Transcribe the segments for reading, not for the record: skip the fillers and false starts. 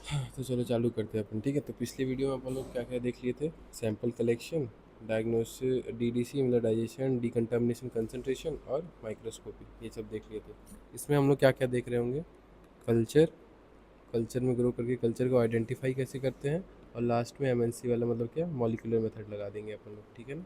तो चलो चालू करते हैं अपन, ठीक है। तो पिछले वीडियो में अपन लोग क्या क्या देख लिए थे? सैंपल कलेक्शन, डायग्नोसिस, डीडीसी मतलब डाइजेशन, डिकंटामिनेशन, कंसंट्रेशन और माइक्रोस्कोपी, ये सब देख लिए थे। इसमें हम लोग क्या क्या देख रहे होंगे? कल्चर, कल्चर में ग्रो करके कल्चर को आइडेंटिफाई कैसे करते हैं, और लास्ट में एमएनसी वाला मतलब क्या, मॉलिक्यूलर मेथड लगा देंगे अपन लोग, ठीक है ना।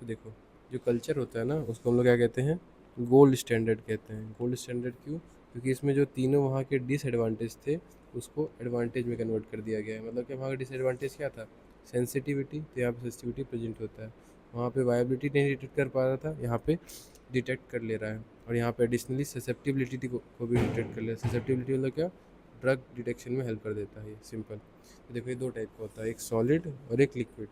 तो देखो, जो कल्चर होता है ना, उसको हम लोग क्या कहते हैं? गोल्ड स्टैंडर्ड कहते हैं। गोल्ड स्टैंडर्ड क्यों? क्योंकि इसमें जो तीनों वहाँ के डिसएडवांटेज थे, उसको एडवांटेज में कन्वर्ट कर दिया गया है। मतलब कि वहाँ का डिसएडवांटेज क्या था? सेंसिटिविटी, तो यहाँ पे सेंसिटिविटी प्रेजेंट होता है। वहाँ पे वायबिलिटी नहीं डिटेक्ट कर पा रहा था, यहाँ पे डिटेक्ट कर ले रहा है। और यहाँ पे एडिशनली ससेप्टिबिलिटी को भी डिटेक्ट कर ले रहा है। ससेप्टिबिलिटी मतलब क्या? ड्रग डिटेक्शन में हेल्प कर देता है ये, सिंपल। तो देखो, ये दो टाइप का होता है, एक सॉलिड और एक लिक्विड।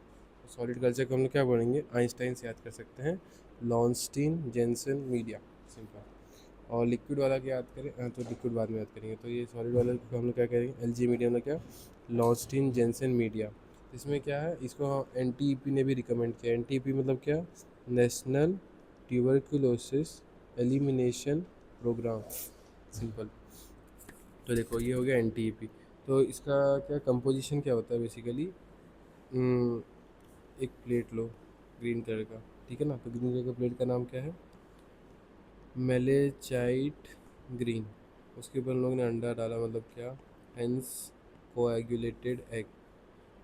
सॉलिड कल्चर को हम लोग क्या बोलेंगे? आइंस्टाइन से याद कर सकते हैं, लॉन्स्टीन, जेंसन, मीडिया, सिंपल। और लिक्विड वाला की याद करें, तो लिक्विड बाद में याद करेंगे। तो ये सॉलिड वाले को हम लोग क्या करेंगे? एल जी मीडिया मतलब क्या? लॉन्स्टीन, जेंसन, मीडिया। इसमें क्या है, इसको एन टी ई पी ने भी रिकमेंड किया। एन टी ई पी मतलब क्या? National tuberculosis elimination programme, simple. तो देखो, ये हो गया एन टी ई पी। तो इसका क्या कंपोजिशन क्या होता है बेसिकली? एक प्लेट लो ग्रीन कलर का, ठीक है ना। तो ग्रीन कलर का प्लेट का नाम क्या है? मेलेचाइट ग्रीन। उसके ऊपर हम लोग ने अंडा डाला, मतलब क्या? Hence coagulated egg.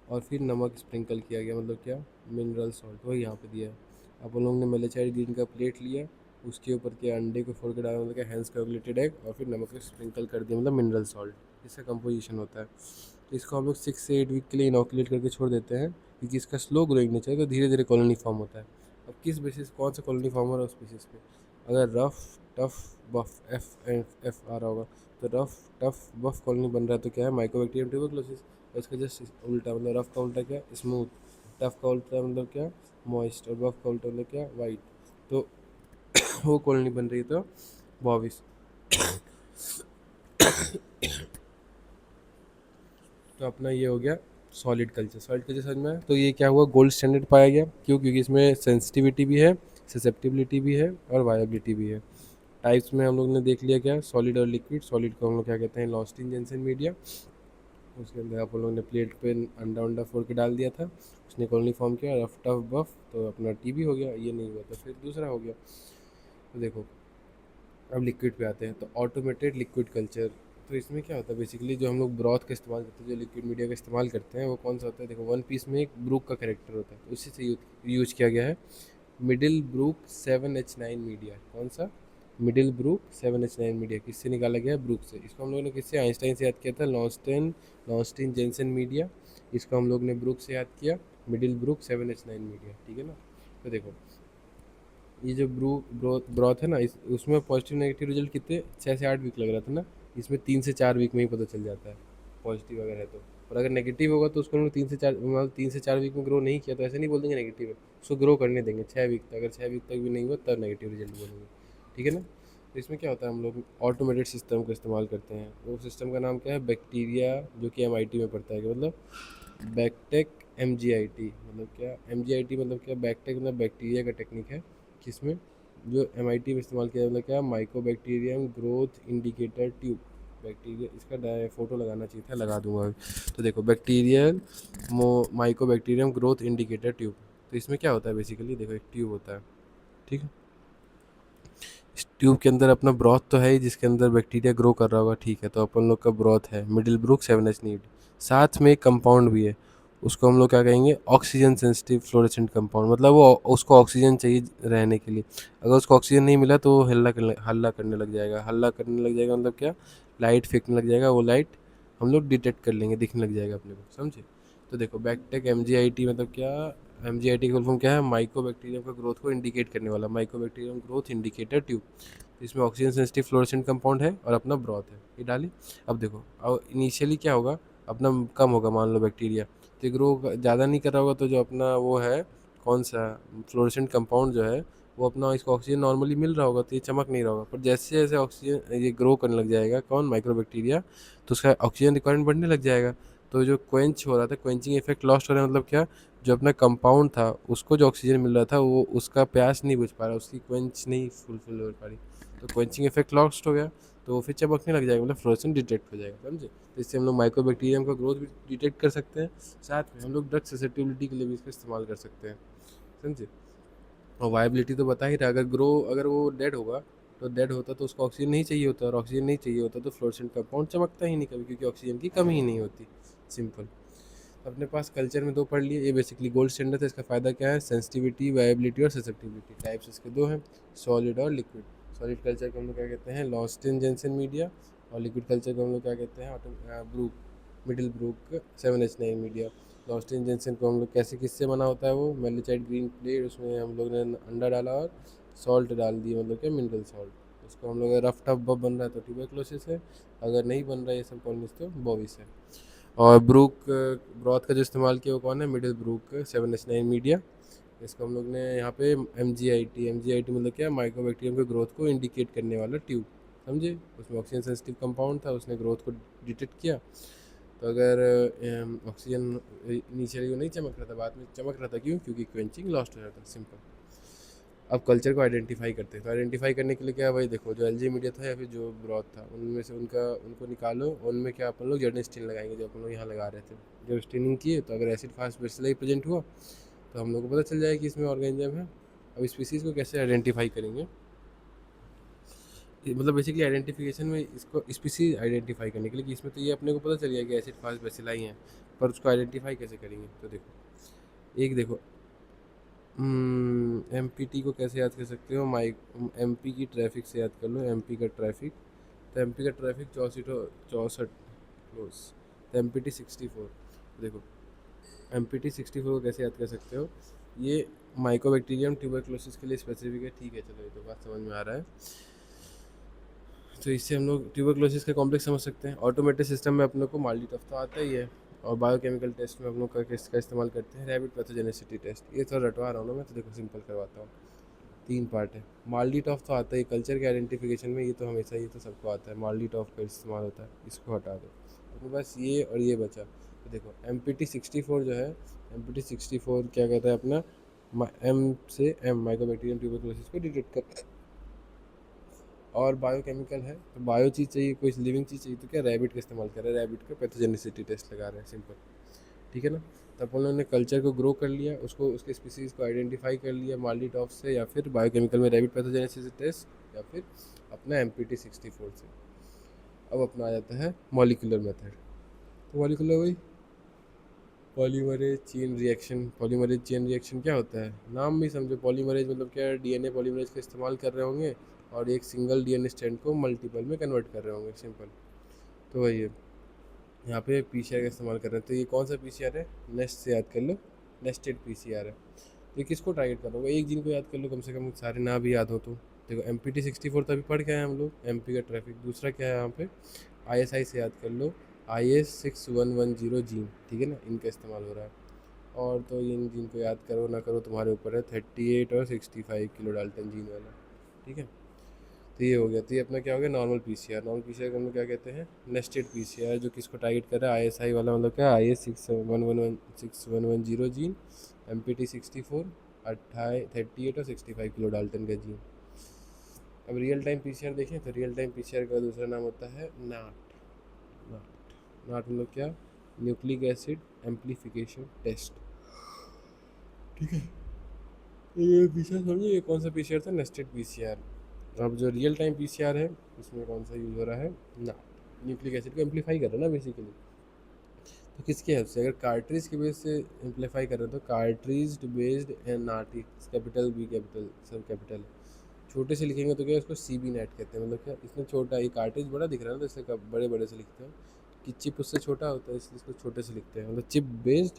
और फिर नमक स्प्रिंकल किया गया, मतलब क्या? मिनरल सॉल्ट, वही यहाँ पे दिया है। अब उन लोगों ने मेलेचाइट ग्रीन का प्लेट लिया, उसके ऊपर के अंडे को फोड़ के डाला, मतलब क्या? हेंस कोएगुलेटेड एग, और फिर नमक स्प्रिंकल कर दिया, मतलब मिनरल सॉल्ट। इसका कंपोजिशन होता है। तो इसको हम लोग 6 से 8 वीक के लिए इनोकुलेट करके छोड़ देते हैं, क्योंकि इसका स्लो ग्रोइंग नेचर है, तो धीरे धीरे कॉलोनी फॉर्म होता है। अब किस बेसिस, कौन सा कॉलोनी फॉर्म हो रहा है उस बेसिस पे? अगर रफ, टफ, बफ, एफ एफ एफ आ रहा होगा, तो रफ, टफ, बफ कॉलोनी बन रहा है, तो क्या है? Mycobacterium tuberculosis. और इसका जस्ट उल्टा, मतलब रफ का उल्टा क्या? स्मूथ। टफ का उल्टा मतलब क्या? मॉइस्ट। और बफ का उल्टा मतलब क्या? वाइट। तो वो कॉलोनी बन रही है, तो बॉविस। तो अपना ये हो गया सॉलिड कल्चर। सॉलिड कल्चर समझ में आया? तो ये क्या हुआ? गोल्ड स्टैंडर्ड पाया गया। क्यों? क्योंकि इसमें सेंसिटिविटी भी है, ससेप्टिबिलिटी भी है, और वायबिलिटी भी है। टाइप्स में हम लोग ने देख लिया क्या? सॉलिड और लिक्विड। सॉलिड को हम लोग क्या कहते हैं? Lowenstein, Jensen, media. उसके अंदर आप लोगों ने प्लेट पे अंडा अंडा फोड़ के डाल दिया था, उसने कॉलोनी फॉर्म किया, रफ टफ बफ, तो अपना टीबी हो गया। ये नहीं हुआ तो फिर दूसरा हो गया। तो देखो, अब लिक्विड पे आते हैं, तो ऑटोमेटेड लिक्विड कल्चर। तो इसमें क्या होता है बेसिकली? जो हम लोग ब्रॉथ का इस्तेमाल करते हैं, जो लिक्विड मीडिया का इस्तेमाल करते हैं, वो कौन सा होता है? देखो, वन पीस में एक ब्रूक का करेक्टर होता है, उसी से यूज किया गया है। Middlebrook 7H9 media. कौन सा? Middlebrook 7H9 media. किससे निकाला गया है? ब्रूक से। इसको हम लोगों ने किससे? आइंस्टाइन से याद किया था, लॉन्स्टेन, लॉन्स्टीन, जेंसन, मीडिया। इसको हम लोग ने ब्रूक से याद किया, मिडिल ब्रूक 7H9 मीडिया, ठीक है ना। तो देखो, ये जो ब्रॉथ है ना, उसमें पॉजिटिव नेगेटिव रिजल्ट कितने 6 से 8 वीक लग रहा था ना। इसमें 3 से 4 वीक में ही पता चल जाता है, पॉजिटिव अगर है तो। और अगर नेगेटिव होगा तो उसको हम लोग 3 से 4, मतलब 3 से 4 वीक में ग्रो नहीं किया, तो ऐसे नहीं बोल देंगे नेगेटिव है। उसको ग्रो करने देंगे 6 वीक तक। अगर 6 वीक तक भी नहीं हुआ तब नेगेटिव रिजल्ट बोलेंगे, ठीक है ना। तो इसमें क्या होता है? हम लोग ऑटोमेटेड सिस्टम का इस्तेमाल करते हैं। वो सिस्टम का नाम क्या है? बैक्टीरिया, जो कि एमआईटी में पढ़ता है, मतलब बैकटेक एमजीआईटी। मतलब क्या? एमजीआईटी मतलब क्या? बैकटेक मतलब बैक्टीरिया का टेक्निक है, किसमें? जो एमआईटी में इस्तेमाल किया, मतलब क्या? Mycobacterium growth indicator tube. Bacteria, इसका फोटो लगाना चाहिए था, लगा दूंगा अभी। तो देखो, bacterial Mycobacterium growth indicator tube. तो इसमें क्या होता है बेसिकली? देखो, एक ट्यूब होता है, ठीक है। इस ट्यूब के अंदर अपना ब्रॉथ तो है ही, जिसके अंदर बैक्टीरिया ग्रो कर रहा होगा, ठीक है। तो अपन लोग का ब्रॉथ है मिडिल ब्रूक 7H नीड। साथ में एक कंपाउंड भी है, उसको हम लोग क्या कहेंगे? Oxygen sensitive fluorescent compound. मतलब वो, उसको ऑक्सीजन चाहिए रहने के लिए। अगर उसको ऑक्सीजन नहीं मिला तो वो हल्ला करने लग जाएगा। हल्ला करने लग जाएगा मतलब क्या? लाइट फेंकने लग जाएगा। वो लाइट हम लोग डिटेक्ट कर लेंगे, दिखने लग जाएगा अपने को, समझे। तो देखो, बैकटेक एमजीआईटी मतलब क्या? एमजीआईटी का फुल फॉर्म क्या है? माइकोबैक्टीरियम का ग्रोथ को इंडिकेट करने वाला, माइकोबैक्टीरियम ग्रोथ इंडिकेटर ट्यूब। इसमें ऑक्सीजन सेंसिटिव फ्लोरेसेंट कंपाउंड है और अपना ब्रॉथ है, ये डाली। अब देखो, अब इनिशियली क्या होगा? अपना कम होगा, मान लो बैक्टीरिया तो ग्रो ज़्यादा नहीं कर रहा होगा, तो जो अपना वो है, कौन सा फ्लोरेसेंट कंपाउंड जो है, वो अपना इसको ऑक्सीजन नॉर्मली मिल रहा होगा, तो ये चमक नहीं रहा होगा। पर जैसे जैसे ऑक्सीजन ये ग्रो करने लग जाएगा, कौन? माइक्रोबैक्टीरिया, तो उसका ऑक्सीजन रिक्वायरमेंट बढ़ने लग जाएगा। तो जो क्वेंच हो रहा था, क्वेंचिंग इफेक्ट लॉस्ट हो रहा है, मतलब क्या? जो अपना कंपाउंड था, उसको जो ऑक्सीजन मिल रहा था, वो उसका प्यास नहीं बुझ पा रहा, उसकी क्वेंच नहीं फुलफिल हो पा रही, तो क्वेंचिंग इफेक्ट लॉस्ट हो गया। तो फिर चमकने लग जाएगा, मतलब फ्लोरेसेंस डिटेक्ट हो जाएगा, समझे। तो इससे हम लोग माइक्रोबैक्टीरियम का ग्रोथ भी डिटेक्ट कर सकते हैं, साथ में हम लोग ड्रग ससेप्टिबिलिटी के लिए भी इसका इस्तेमाल कर सकते हैं, समझे। और वायबिलिटी तो बता ही रहा, अगर वो डेड होगा, तो डेड होता तो उसको ऑक्सीजन नहीं चाहिए होता, और ऑक्सीजन नहीं चाहिए होता तो फ्लोरेसेंट कंपाउंड चमकता ही नहीं कभी, क्योंकि ऑक्सीजन की कमी ही नहीं होती, सिंपल। अपने पास कल्चर में दो पढ़ लिए, ये बेसिकली गोल्ड स्टैंडर्ड है। इसका फ़ायदा क्या है, सेंसिटिविटी, वायबिलिटी और ससेप्टिबिलिटी। टाइप्स इसके दो हैं, सॉलिड और लिक्विड। सॉलिड कल्चर को हम लोग क्या कहते हैं, लॉस्टिन जेंसन मीडिया, और लिक्विड कल्चर को हम लोग क्या कहते हैं, brook, Middlebrook 7H9 media. Lowenstein Jensen को हम लोग कैसे, किससे बना होता है वो, मेलिसाइड ग्रीन प्लेट, उसमें हम लोग ने अंडा डाला और सॉल्ट डाल दी, मतलब क्या, मिनरल सॉल्ट। उसको हम लोग रफ टफ बब बन रहा है तो ट्यूबरक्लोसिस है, अगर नहीं बन रहा है ये सब कॉलोनीज तो बोविस है। और ब्रूक ब्रॉथ का जो इस्तेमाल किया वो कौन है, मिडिल ब्रूक 7H9 मीडिया। इसको हम लोग ने यहाँ पे एम जी आई टी मतलब क्या, माइक्रोबैक्टीरियम के ग्रोथ को इंडिकेट करने वाला ट्यूब, समझे। उसमें ऑक्सीजन सेंसिटिव कंपाउंड था, उसने ग्रोथ को डिटेक्ट किया। तो अगर ऑक्सीजन इनिशियली वो नहीं चमक रहा था, बाद में चमक रहा था, क्यों, क्योंकि क्वेंचिंग लॉस्ट हो रहा था, सिंपल। अब कल्चर को आइडेंटिफाई करते हैं, तो आइडेंटिफाई करने के लिए क्या है भाई, देखो जो एलजी मीडिया था या फिर जो ब्रॉथ था, उनमें से उनको निकालो, उनमें क्या अपन लोग जर्नल स्टीन लगाएंगे, जो अपन लोग यहाँ लगा रहे थे। जब स्टीनिंग किए तो अगर एसिड फास्ट बेसिलाई प्रेजेंट हुआ तो हम लोग को पता चल जाएगा कि इसमें ऑर्गेनिज्म है। अब स्पीसीज़ को कैसे आइडेंटिफाई करेंगे, मतलब बेसिकली आइडेंटिफिकेशन में इसको स्पीसीज आइडेंटिफाई करने के लिए, कि इसमें तो ये अपने को पता चल गया कि एसिड फास्ट बेसिलाई हैं, पर उसको आइडेंटिफाई कैसे करेंगे, तो देखो, एक देखो, एमपीटी को कैसे याद कर सकते हो, माइक, एमपी की ट्रैफिक से याद कर लो, एमपी का ट्रैफिक। तो एमपी का ट्रैफिक 64 क्लोज, तो एमपीटी 64। देखो, एमपीटी 64 को कैसे याद कर सकते हो, ये माइकोबैक्टीरियम ट्यूबरक्लोसिस के लिए स्पेसिफिक है, ठीक है, चलो ये तो बात समझ में आ रहा है। तो इससे हम लोग ट्यूबरक्लोसिस का कॉम्प्लेक्स समझ सकते हैं। ऑटोमेटेड सिस्टम में अपने को माल्डी टफ तो आता ही है, और बायोकेमिकल टेस्ट में हम लोग का किसका इस्तेमाल करते हैं, रैबिट पैथोजेनेसिटी टेस्ट। ये थोड़ा रटवा रहा हूँ ना मैं, तो देखो सिंपल करवाता हूँ। 3 पार्ट है, माल्डी टॉफ तो आता है कल्चर के आइडेंटिफिकेशन में, ये तो हमेशा, ये तो सबको आता है, माल्डी टॉफ का इस्तेमाल होता है, इसको हटा दो, तो बस ये और ये बचा। तो देखो MPT 64 जो है, MPT 64 क्या कहता है अपना, एम से एम माइकोबैक्टीरियम ट्यूबरक्लोसिस को डिटेक्ट करता है। और बायोकेमिकल है, तो बायो चीज़ चाहिए, कोई लिविंग चीज़ चाहिए, तो क्या, रैबिट का इस्तेमाल कर रहे हैं, रैबिट का पैथोजेनिसिटी टेस्ट लगा रहे हैं, सिंपल, ठीक है ना। तो अपन लोगों ने कल्चर को ग्रो कर लिया, उसको उसके स्पीसीज़ को आइडेंटिफाई कर लिया माल्डी टॉफ से, या फिर बायोकेमिकल में रैबिट पैथोजेनेसिस टेस्ट, या फिर अपना MPT 64 से। अब अपना आ जाता है मॉलिकुलर मेथड। तो मॉलिकुलर वही पॉलीमरेज चेन रिएक्शन क्या होता है, नाम भी समझो, पॉलीमरेज मतलब क्या है, डीएनए पॉलीमरेज का इस्तेमाल कर रहे होंगे, और एक सिंगल डीएनए स्ट्रैंड को मल्टीपल में कन्वर्ट कर रहे होंगे, सिंपल। तो वही है, यहाँ पे पीसीआर का इस्तेमाल कर रहे हैं। तो ये कौन सा पीसीआर है, नेस्ट से याद कर लो, नेस्टेड पीसीआर है। तो ये किसको टारगेट कर रहा होगा, एक जिन को याद कर लो, कम से कम सारे ना भी याद हो तो। देखो MPT 64 तो अभी पढ़ के आए हम लोग, एमपी का ट्रैफिक। दूसरा क्या है यहाँ पे, ISI से याद कर लो, IS6110 जीन, ठीक है ना, इनका इस्तेमाल हो रहा है। और तो इन जिन को याद करो ना करो तुम्हारे ऊपर है, 38 और 65 किलो डाल्टन जीन वाला, ठीक है। तो ये हो गया, तो ये अपना क्या हो गया, नॉर्मल पीसीआर। नॉर्मल पीसीआर को हम लोग क्या कहते हैं, नेस्टेड पीसीआर, जो किसको टारगेट कर रहा है, ISI वाला, मतलब क्या, IS6110 जीन, MPT 64, 38 और 65 किलो डाल्टन का जीन। अब रियल टाइम पीसीआर देखें, तो रियल टाइम पीसीआर का दूसरा नाम होता है नाट। नाट मतलब क्या, न्यूक्लिक एसिड एम्प्लीफिकेशन टेस्ट, ठीक है। ये पीसीआर समझिए, ये कौन सा पीसीआर था, नेस्टेड पीसीआर। अब जो रियल टाइम पीसीआर है, उसमें कौन सा यूज़ हो रहा है, ना, न्यूक्लिक एसिड को एम्पलीफाई कर रहा है ना बेसिकली। तो किसके हेल्प से, अगर कार्ट्रिज के बेस से एम्पलीफाई कर रहे हैं, तो cartridge based N R T, capital B capital सब कैपिटल। छोटे से लिखेंगे तो क्या, उसको CB नेट कहते हैं, मतलब क्या, इसमें छोटा, ये कार्ट्रिज बड़ा दिख रहा है ना, तो इससे कब बड़े बड़े से लिखते हैं, कि चिप उससे छोटा होता है, इसलिए इसको छोटे से लिखते हैं, मतलब chip based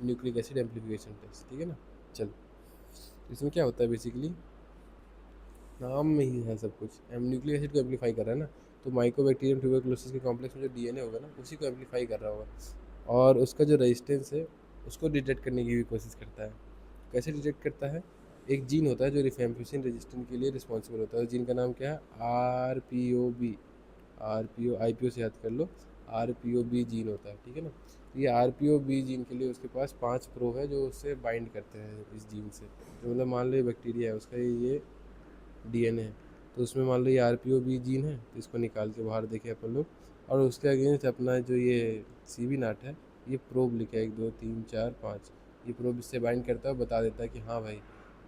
nucleic acid amplification test, ठीक है ना। चलो, इसमें क्या होता है बेसिकली, नाम में ही है सब कुछ, न्यूक्लिक एसिड को एम्पलीफाई कर रहा है ना, तो माइकोबैक्टीरियम ट्यूबरक्लोसिस के कॉम्प्लेक्स में जो डीएनए होगा ना, उसी को एम्पलीफाई कर रहा होगा, और उसका जो रेजिस्टेंस है उसको डिटेक्ट करने की भी कोशिश करता है। कैसे डिटेक्ट करता है, एक जीन होता है जो रिफैम्पिसिन रेजिस्टेंस के लिए रिस्पॉन्सिबल होता है, जीन का नाम क्या है, RPO से याद कर लो, RPOB जीन होता है, ठीक है ना। तो ये RPOB जीन के लिए उसके पास 5 प्रो है, जो उससे बाइंड करते हैं इस जीन से, जो मतलब मान लो ये बैक्टीरिया है, उसका ये डीएनए है, तो उसमें मान लो ये RPO-B जीन है, तो इसको निकाल के बाहर देखे अपन लोग, और उसके अगेंस्ट अपना जो ये CV0 है, ये प्रोब लिखा है 1 2 3 4 5, ये प्रोब इससे बाइंड करता है और बता देता है कि हाँ भाई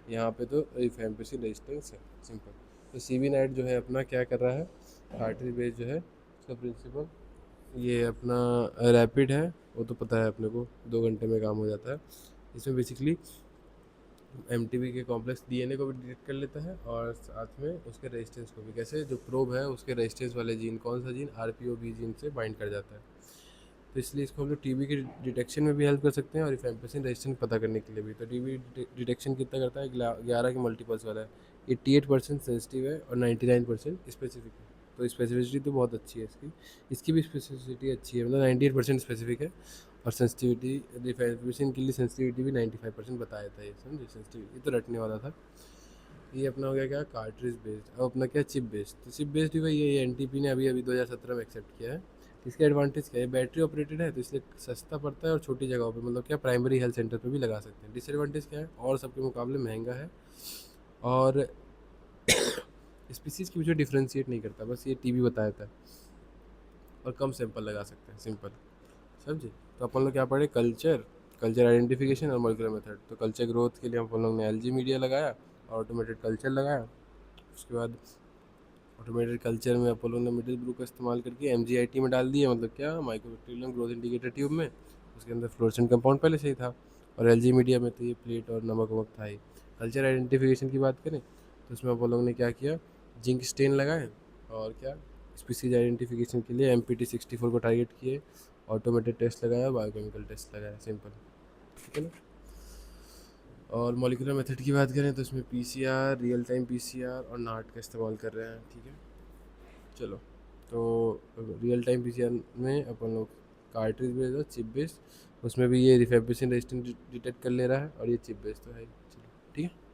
यहाँ पे तो रिफैम्पिसिन रेजिस्टेंस है। सिंपल। तो CV0 जो है अपना क्या कर रहा है, कार्ट्रिज बेस जो है उसका प्रिंसिपल ये अपना रैपिड है, वो तो पता है अपने को, 2 घंटे में काम हो जाता है। इसमें बेसिकली MTB के कॉम्प्लेक्स DNA को भी डिटेक्ट कर लेता है और साथ में उसके रेजिस्टेंस को भी। कैसे, जो प्रोब है उसके रेजिस्टेंस वाले जीन, कौन सा जीन, RPO-B जीन से बाइंड कर जाता है। तो इसलिए इसको हम लोग TB के डिटेक्शन में भी हेल्प कर सकते हैं और रिफैम्पिसिन रेजिस्टेंस पता करने के लिए भी। तो TB डिटेक्शन कितना करता है, 11 के मल्टीपल्स वाला है। 88% सेंसिटिव है और 99% स्पेसिफिक है। तो स्पेसिफिसिटी तो बहुत अच्छी है इसकी, इसकी भी स्पेसिफिसिटी अच्छी है, मतलब 98% स्पेसिफिक है। और सेंसिटिविटी, रिफैम्पिसिन के लिए सेंसिटिविटी भी 95% बताया था ये, समझे। सेंसिटिविटी ये तो रटने वाला था। ये अपना हो गया क्या, कार्ट्रिज बेस्ड। अब अपना क्या, चिप बेस्ड। तो चिप बेस्ड भी वही है, ये NTP ने अभी अभी 2017 में एक्सेप्ट किया है। इसका एडवांटेज क्या है, बैटरी ऑपरेटेड है तो इसलिए सस्ता पड़ता है और छोटी जगहों पे, मतलब क्या, प्राइमरी हेल्थ सेंटर पे भी लगा सकते हैं। डिसएडवांटेज क्या है, और सबके मुकाबले महंगा है और स्पीसीज़ की मुझे डिफ्रेंशिएट नहीं करता, बस ये TB बताया था, और कम सैंपल लगा सकते हैं। सिंपल, समझे। तो अपन लोग क्या पढ़े, कल्चर आइडेंटिफिकेशन और मॉलिक्यूलर मेथड। तो कल्चर ग्रोथ के लिए अपन लोग ने एलजी मीडिया लगाया और ऑटोमेटेड कल्चर लगाया। उसके बाद ऑटोमेटेड कल्चर में अपन लोग ने मिडिल ब्रू का इस्तेमाल करके MGIT में डाल दिया, मतलब क्या, माइक्रोबैक्टीरियम ग्रोथ इंडिकेटर ट्यूब में। उसके अंदर फ्लोरेसेंट कंपाउंड पहले से ही था, और LG मीडिया में तो ये प्लेट और नमक वमक था ही। कल्चर आइडेंटिफिकेशन की बात करें तो उसमें अपन लोग ने क्या किया, जिंक स्टेन लगाए, और क्या, स्पीसीज आइडेंटिफिकेशन के लिए MPT64 को टारगेट किए, ऑटोमेटेड टेस्ट लगाया, बायोकेमिकल टेस्ट लगाया। सिंपल, ठीक है ना। और मॉलिक्यूलर मेथड की बात करें तो इसमें PCR, रियल टाइम PCR और नाट का इस्तेमाल कर रहे हैं, ठीक है। चलो, तो रियल टाइम PCR में अपन लोग कार्ट्रिज बेस्ड और चिप बेस्ड, उसमें भी ये रिफैम्पिसिन रेजिस्टेंस डिटेक्ट कर ले रहा है, और ये चिप बेस्ड तो है ही। चलो, ठीक है।